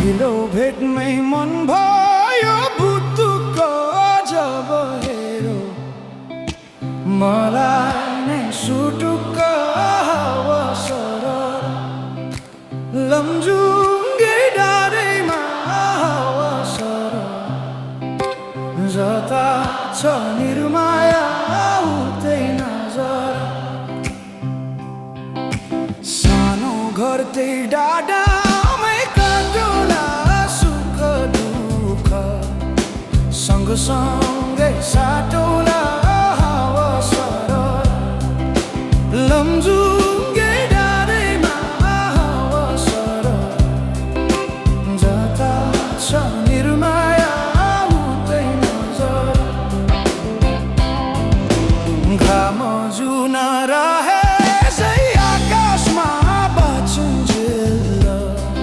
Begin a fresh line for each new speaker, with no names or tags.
पहिलो भेटमै मन भयो बुटुक जब हेरो मलाई नै सुटुक्क हावा सरर लमजुङ्गे डाँडैमा हावा सरर जता छ निर्माया उतै नजर सानो घर त्यही डाँडामै काटुला सुख दुःख सँगसँगै साथ